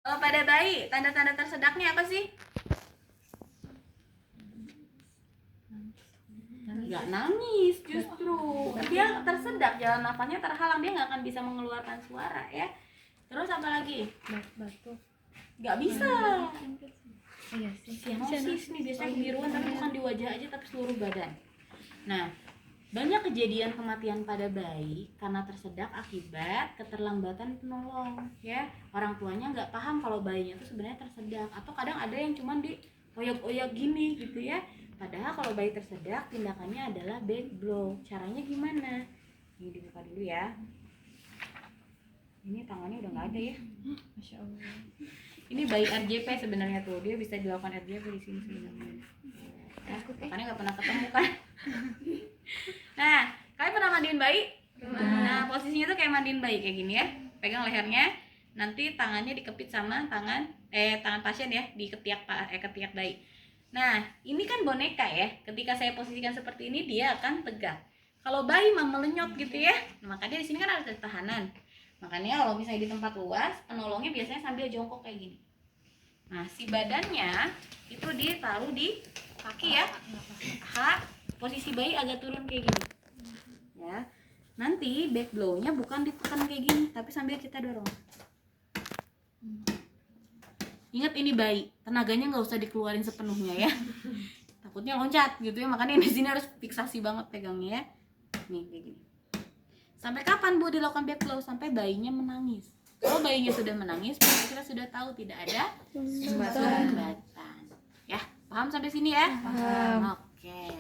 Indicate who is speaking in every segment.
Speaker 1: Pada bayi, tanda-tanda tersedaknya apa sih? Nggak nangis, justru dia tersedak, jalan nafasnya terhalang, dia nggak akan bisa mengeluarkan suara ya. Terus apa lagi?
Speaker 2: Batuk.
Speaker 1: Nggak bisa.
Speaker 2: Iya sih.
Speaker 1: Sianosis nih biasanya kebiruan, tapi bukan di wajah aja tapi seluruh badan. Nah, banyak kejadian kematian pada bayi karena tersedak akibat keterlambatan penolong ya. Orang tuanya nggak paham kalau bayinya itu sebenarnya tersedak, atau kadang ada yang cuma di oyak-oyak gini gitu ya. Padahal kalau bayi tersedak tindakannya adalah back blow. Caranya gimana? Ini dibuka dulu ya. Ini tangannya udah nggak ada ya.
Speaker 2: Masya Allah.
Speaker 1: Ini bayi RJP sebenarnya tuh, dia bisa dilakukan RJP di sini sebenarnya. Ya, makanya nggak pernah ketemu kan. Nah, kalian pernah mandiin bayi? Nah, posisinya tuh kayak mandiin bayi kayak gini ya. Pegang lehernya, nanti tangannya dikepit sama tangan pasien ya, di ketiak ketiak bayi. Nah, ini kan boneka ya. Ketika saya posisikan seperti ini, dia akan tegak. Kalau bayi melenyot gitu ya, makanya di sini kan ada tahanan. Makanya kalau misalnya di tempat luas, penolongnya biasanya sambil jongkok kayak gini. Nah, si badannya itu ditaruh di kaki ya. Posisi bayi agak turun kayak gini. Ya. Nanti back blow-nya bukan ditekan kayak gini, tapi sambil kita dorong. Ingat ini bayi, tenaganya nggak usah dikeluarin sepenuhnya ya. Takutnya loncat gitu ya, makanya di sini harus fiksasi banget pegangnya ya. Nih kayak gini. Sampai kapan Bu dilakukan back blow? Sampai bayinya menangis. Kalau bayinya sudah menangis, berarti kita sudah tahu tidak ada sumbatan. Ya, paham sampai sini ya?
Speaker 2: Paham.
Speaker 1: Oke.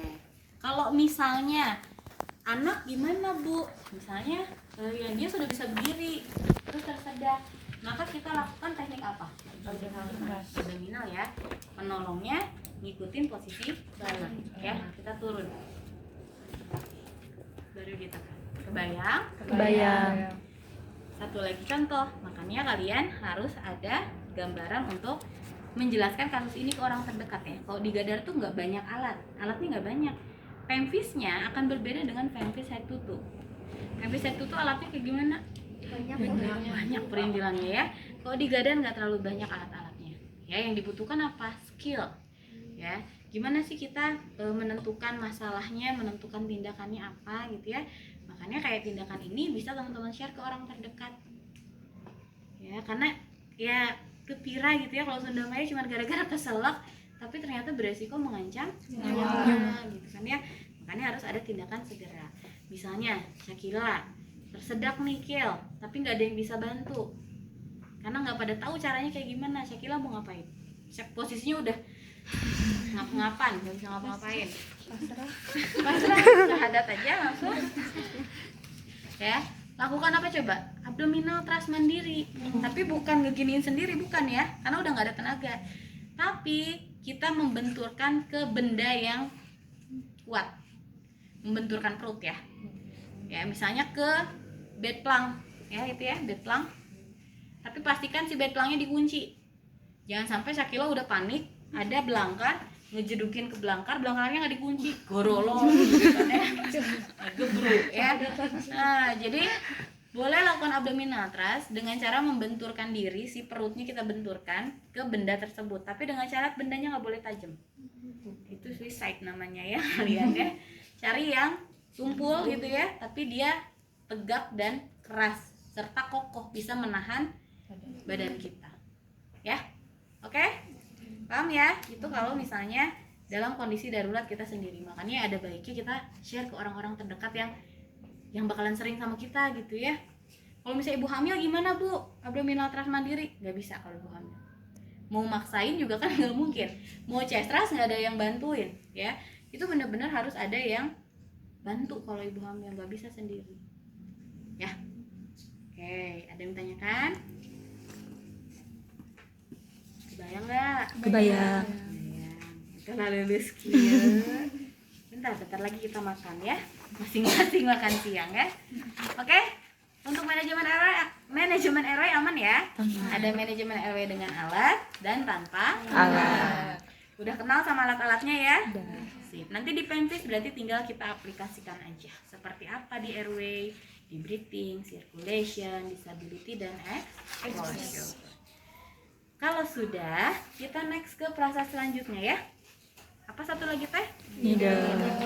Speaker 1: Kalau misalnya anak gimana Bu? Misalnya yang dia sudah bisa berdiri terus tersedak, maka kita lakukan teknik apa? Abdominal ya. Penolongnya ngikutin posisi badan ya. Kita turun. Baru ditekan. Kebayang?
Speaker 2: Kebayang.
Speaker 1: Satu lagi contoh, makanya kalian harus ada gambaran untuk menjelaskan kasus ini ke orang terdekat ya. Kalau di Gadar tuh nggak banyak alatnya nggak banyak. Pemvisnya akan berbeda dengan pemvis head to toe. Pemvis head to toe alatnya kayak gimana? Banyak perintilannya ya. Kalau di Gadar nggak terlalu banyak alat-alatnya. Ya, yang dibutuhkan apa? Skill. Ya, gimana sih kita menentukan masalahnya, menentukan tindakannya apa gitu ya. Makanya kayak tindakan ini bisa teman-teman share ke orang terdekat. Ya, karena ya kepira gitu ya, kalau Sunda Maya cuma gara-gara keselak tapi ternyata beresiko mengancam nyawa gitu kan ya. Makanya harus ada tindakan segera. Misalnya Syakila tersedak nih Kil, tapi nggak ada yang bisa bantu karena nggak pada tahu caranya kayak gimana. Syakila mau ngapain? Posisinya udah ngap-ngapan, nggak bisa ngapa-ngapain, pasrah syahadat aja langsung ya. Lakukan apa coba? Abdominal thrust mandiri, tapi bukan ngeginiin sendiri, bukan ya, karena udah nggak ada tenaga, tapi kita membenturkan ke benda yang kuat, membenturkan perut ya. Ya, misalnya ke bed plank ya, itu ya bed plank, tapi pastikan si bed planknya dikunci. Jangan sampai Syakila udah panik, ada belangkar, ngejedukin ke belangkarnya nggak dikunci, gorolong gitu kan ya, gebruk ya. Nah, jadi boleh lakukan abdominal thrust dengan cara membenturkan diri, si perutnya kita benturkan ke benda tersebut, tapi dengan syarat bendanya nggak boleh tajam. Itu suicide namanya ya kalian ya. Cari yang tumpul gitu ya, tapi dia tegak dan keras serta kokoh, bisa menahan badan kita. Ya, oke? Paham ya? Itu kalau misalnya dalam kondisi darurat kita sendiri. Makanya ada baiknya kita share ke orang-orang terdekat yang bakalan sering sama kita gitu ya. Kalau misalnya ibu hamil gimana Bu? Abdominal thrust mandiri? Nggak bisa kalau ibu hamil. Mau maksain juga kan nggak mungkin. Mau chest thrust nggak ada yang bantuin ya. Itu benar-benar harus ada yang bantu kalau ibu hamil, nggak bisa sendiri ya. Oke, ada yang tanyakan? Kebayang nggak?
Speaker 2: Kebayang.
Speaker 1: Kita lulus kia. Bentar lagi kita makan ya. Masing-masing makan siang ya. Oke. Untuk manajemen RW aman ya. Ada manajemen RW dengan alat dan tanpa
Speaker 2: Alat.
Speaker 1: Udah kenal sama alat-alatnya ya? Sip. Nanti di Pemvis berarti tinggal kita aplikasikan aja. Seperti apa di RW, di breathing, circulation, disability dan exposure. kalau sudah, kita next ke proses selanjutnya ya. Apa satu lagi teh?
Speaker 2: Needle.